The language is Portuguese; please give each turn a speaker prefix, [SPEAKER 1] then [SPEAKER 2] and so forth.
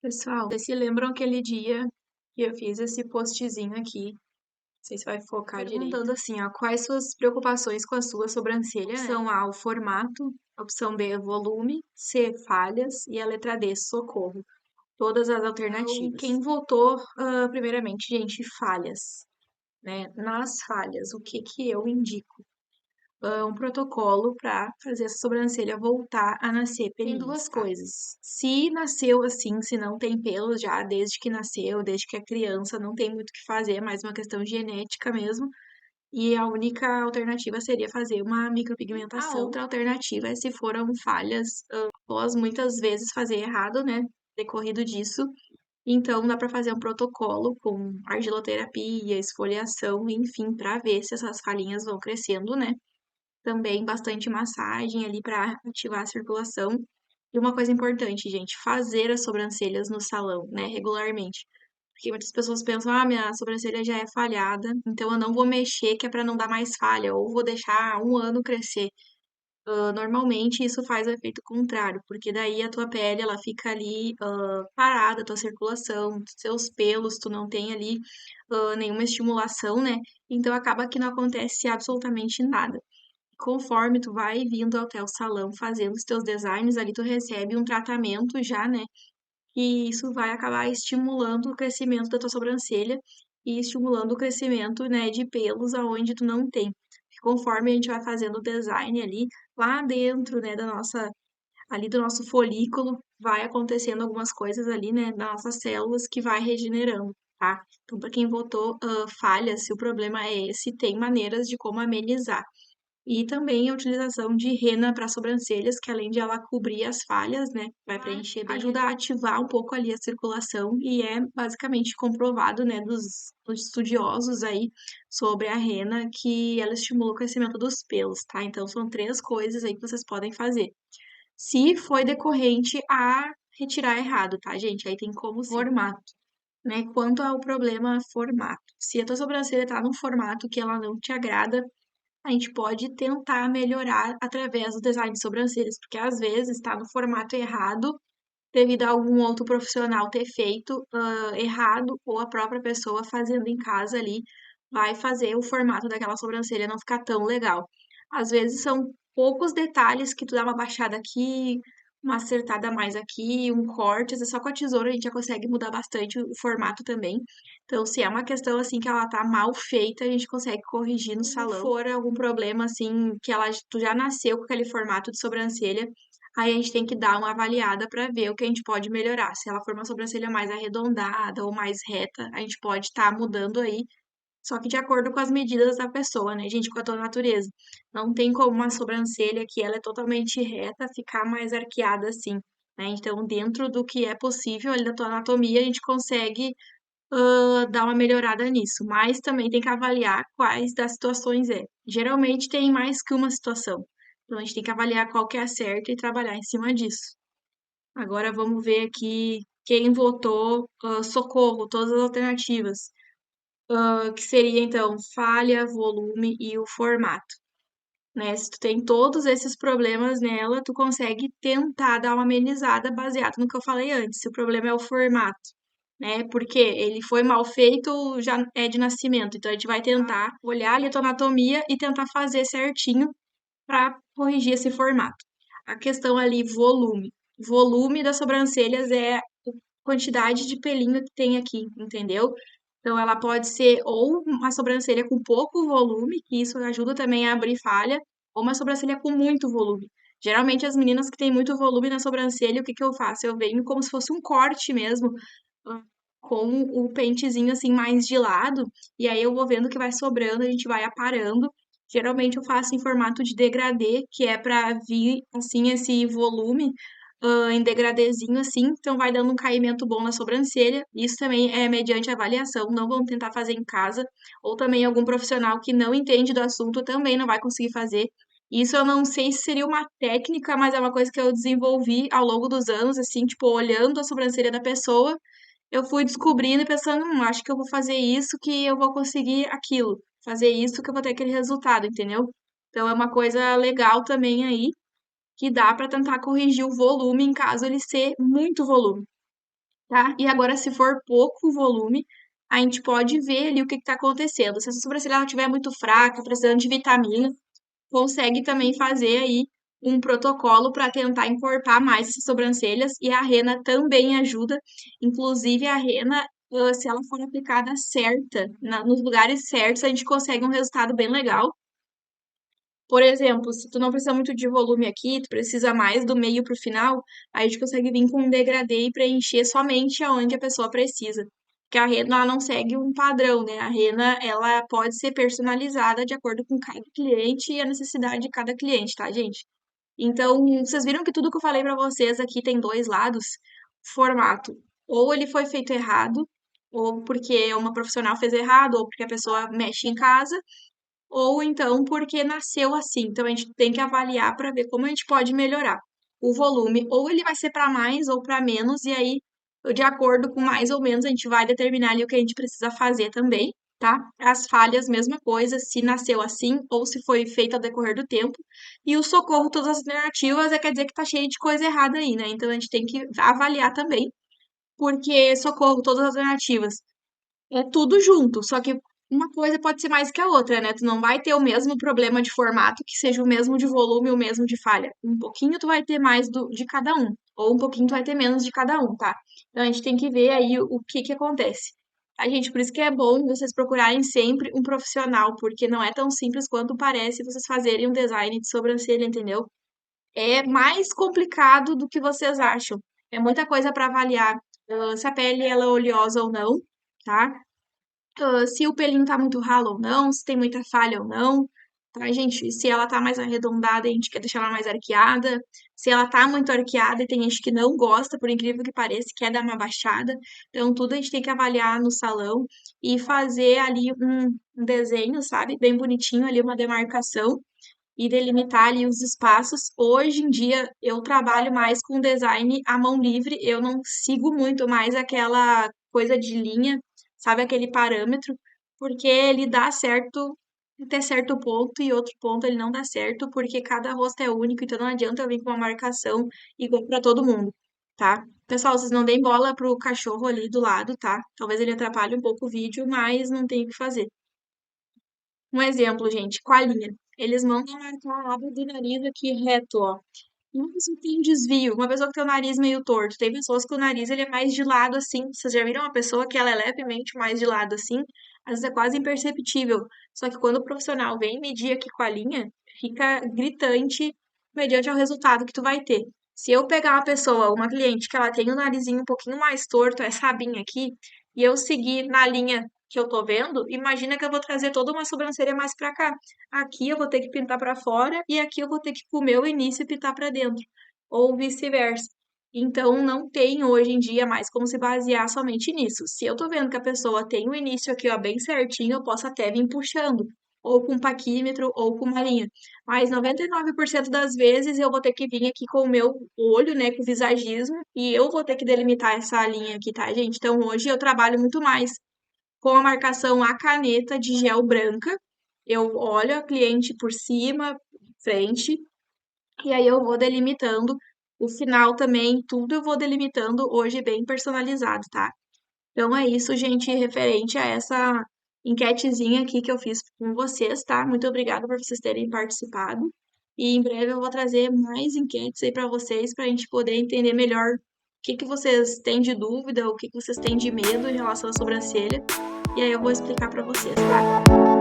[SPEAKER 1] Pessoal, vocês se lembram aquele dia que eu fiz esse postzinho aqui? Não sei se vai focar perguntando direito. Assim, ó, quais suas preocupações com a sua sobrancelha, né? Opção A, o formato. Opção B, volume. C, falhas. E a letra D, socorro. Todas as alternativas. Então, quem votou, primeiramente, gente, falhas, né? Nas falhas, o que que eu indico? Um protocolo para fazer essa sobrancelha voltar a nascer pelinhos. Tem duas coisas. Se nasceu assim, se não tem pelos já desde que nasceu, desde que é criança, não tem muito o que fazer, é mais uma questão genética mesmo. E a única alternativa seria fazer uma micropigmentação. A outra alternativa é se foram falhas após muitas vezes fazer errado, né? Decorrido disso. Então, dá para fazer um protocolo com argiloterapia, esfoliação, enfim, para ver se essas falhinhas vão crescendo, né? Também bastante massagem ali para ativar a circulação. E uma coisa importante, gente, fazer as sobrancelhas no salão, né, regularmente. Porque muitas pessoas pensam, ah, minha sobrancelha já é falhada, então eu não vou mexer, que é para não dar mais falha, ou vou deixar um ano crescer. Normalmente isso faz o efeito contrário, porque daí a tua pele ela fica ali parada, a tua circulação, seus pelos, tu não tem ali nenhuma estimulação, né? Então acaba que não acontece absolutamente nada. Conforme tu vai vindo até o salão fazendo os teus designs, ali tu recebe um tratamento já, né? E isso vai acabar estimulando o crescimento da tua sobrancelha e estimulando o crescimento, né, de pelos aonde tu não tem. Conforme a gente vai fazendo o design ali, lá dentro, né, ali do nosso folículo, vai acontecendo algumas coisas ali, né, das nossas células que vai regenerando, tá? Então, para quem votou falha, se o problema é esse, tem maneiras de como amenizar. E também a utilização de rena para sobrancelhas, que além de ela cobrir as falhas, né, vai preencher bem, ajuda a ativar um pouco ali a circulação e é basicamente comprovado, né, dos estudiosos aí sobre a rena que ela estimula o crescimento dos pelos, tá? Então são três coisas aí que vocês podem fazer. Se foi decorrente a retirar errado, tá, gente? Aí tem como formato, né? Quanto ao problema formato. Se a tua sobrancelha tá num formato que ela não te agrada, a gente pode tentar melhorar através do design de sobrancelhas, porque às vezes está no formato errado, devido a algum outro profissional ter feito errado, ou a própria pessoa fazendo em casa ali, vai fazer o formato daquela sobrancelha não ficar tão legal. Às vezes são poucos detalhes que tu dá uma baixada aqui, uma acertada a mais aqui, um corte, às vezes só com a tesoura a gente já consegue mudar bastante o formato também. Então, se é uma questão assim que ela tá mal feita, a gente consegue corrigir no salão. Se for algum problema assim que tu já nasceu com aquele formato de sobrancelha, aí a gente tem que dar uma avaliada para ver o que a gente pode melhorar. Se ela for uma sobrancelha mais arredondada ou mais reta, a gente pode estar mudando aí, só que de acordo com as medidas da pessoa, né, gente, com a tua natureza. Não tem como uma sobrancelha que ela é totalmente reta ficar mais arqueada assim, né? Então, dentro do que é possível ali da tua anatomia, a gente consegue dar uma melhorada nisso, mas também tem que avaliar quais das situações é. Geralmente tem mais que uma situação, então a gente tem que avaliar qual que é a certa e trabalhar em cima disso. Agora vamos ver aqui quem votou socorro, todas as alternativas, que seria então falha, volume e o formato. Né? Se tu tem todos esses problemas nela, tu consegue tentar dar uma amenizada baseado no que eu falei antes. Se o problema é o formato, né? Porque ele foi mal feito, já é de nascimento. Então a gente vai tentar olhar ali a tua anatomia e tentar fazer certinho para corrigir esse formato. A questão ali, volume. Volume das sobrancelhas é a quantidade de pelinho que tem aqui, entendeu? Então, ela pode ser ou uma sobrancelha com pouco volume, que isso ajuda também a abrir falha, ou uma sobrancelha com muito volume. Geralmente, as meninas que têm muito volume na sobrancelha, o que que eu faço? Eu venho como se fosse um corte mesmo, com o pentezinho assim mais de lado, e aí eu vou vendo que vai sobrando, a gente vai aparando. Geralmente eu faço em formato de degradê, que é para vir assim esse volume em degradêzinho assim, então vai dando um caimento bom na sobrancelha. Isso também é mediante avaliação, não vamos tentar fazer em casa, ou também algum profissional que não entende do assunto também não vai conseguir fazer. Isso eu não sei se seria uma técnica, mas é uma coisa que eu desenvolvi ao longo dos anos, assim, tipo, olhando a sobrancelha da pessoa eu fui descobrindo e pensando, acho que eu vou fazer isso que eu vou conseguir aquilo, fazer isso que eu vou ter aquele resultado, entendeu? Então é uma coisa legal também aí que dá para tentar corrigir o volume em caso ele ser muito volume. tá? E agora, se for pouco volume, a gente pode ver ali o que está acontecendo. Se a sobrancelha estiver muito fraca, precisando de vitamina, consegue também fazer aí um protocolo para tentar encorpar mais essas sobrancelhas e a rena também ajuda. Inclusive, a rena, se ela for aplicada certa, nos lugares certos, a gente consegue um resultado bem legal. Por exemplo, se tu não precisa muito de volume aqui, tu precisa mais do meio pro final, aí a gente consegue vir com um degradê e preencher somente aonde a pessoa precisa. Porque a rena, ela não segue um padrão, né? A rena, ela pode ser personalizada de acordo com cada cliente e a necessidade de cada cliente, tá, gente? Então, vocês viram que tudo que eu falei pra vocês aqui tem dois lados? Formato. Ou ele foi feito errado, ou porque uma profissional fez errado, ou porque a pessoa mexe em casa, ou então porque nasceu assim. Então a gente tem que avaliar para ver como a gente pode melhorar. O volume, ou ele vai ser para mais ou para menos, e aí, de acordo com mais ou menos, a gente vai determinar ali o que a gente precisa fazer também, tá? As falhas, mesma coisa, se nasceu assim ou se foi feito ao decorrer do tempo. E o socorro, todas as alternativas, quer dizer que tá cheio de coisa errada aí, né? Então a gente tem que avaliar também, porque socorro, todas as alternativas é tudo junto, só que uma coisa pode ser mais que a outra, né? Tu não vai ter o mesmo problema de formato que seja o mesmo de volume, o mesmo de falha. Um pouquinho tu vai ter mais de cada um, ou um pouquinho tu vai ter menos de cada um, tá? Então a gente tem que ver aí o que que acontece. A gente, por isso que é bom vocês procurarem sempre um profissional, porque não é tão simples quanto parece vocês fazerem um design de sobrancelha, entendeu? É mais complicado do que vocês acham. É muita coisa para avaliar, se a pele ela é oleosa ou não, tá? Se o pelinho tá muito ralo ou não, se tem muita falha ou não, tá, gente? Se ela tá mais arredondada, a gente quer deixar ela mais arqueada. Se ela tá muito arqueada e tem gente que não gosta, por incrível que pareça, quer dar uma baixada. Então, tudo a gente tem que avaliar no salão e fazer ali um desenho, sabe? Bem bonitinho ali, uma demarcação e delimitar ali os espaços. Hoje em dia eu trabalho mais com design à mão livre, eu não sigo muito mais aquela coisa de linha, sabe, aquele parâmetro, porque ele dá certo até certo ponto e outro ponto ele não dá certo, porque cada rosto é único, então não adianta eu vir com uma marcação igual para todo mundo, tá? Pessoal, vocês não deem bola pro cachorro ali do lado, tá? Talvez ele atrapalhe um pouco o vídeo, mas não tem o que fazer. Um exemplo, gente, com a linha. Eles mandam marcar a aba do nariz aqui reto, ó. E uma pessoa que tem um desvio, uma pessoa que tem o nariz meio torto. Tem pessoas que o nariz ele é mais de lado assim. Vocês já viram uma pessoa que ela é levemente mais de lado assim? Às vezes é quase imperceptível. Só que quando o profissional vem medir aqui com a linha, fica gritante mediante ao resultado que tu vai ter. Se eu pegar uma pessoa, uma cliente, que ela tem o narizinho um pouquinho mais torto, essa abinha aqui, e eu seguir na linha que eu tô vendo, imagina que eu vou trazer toda uma sobrancelha mais pra cá. Aqui eu vou ter que pintar para fora e aqui eu vou ter que comer o início e pintar para dentro, ou vice-versa. Então não tem hoje em dia mais como se basear somente nisso. Se eu tô vendo que a pessoa tem o início aqui, ó, bem certinho, eu posso até vir puxando, ou com um paquímetro, ou com uma linha. Mas 99% das vezes eu vou ter que vir aqui com o meu olho, né, com o visagismo, e eu vou ter que delimitar essa linha aqui, tá, gente? Então hoje eu trabalho muito mais com a marcação a caneta de gel branca. Eu olho a cliente por cima, frente, e aí eu vou delimitando. O final também, tudo eu vou delimitando hoje bem personalizado, tá? Então é isso, gente, referente a essa enquetezinha aqui que eu fiz com vocês, tá? Muito obrigada por vocês terem participado. E em breve eu vou trazer mais enquetes aí para vocês, para a gente poder entender melhor o que que vocês têm de dúvida, o que que vocês têm de medo em relação à sobrancelha. E aí eu vou explicar para vocês, tá?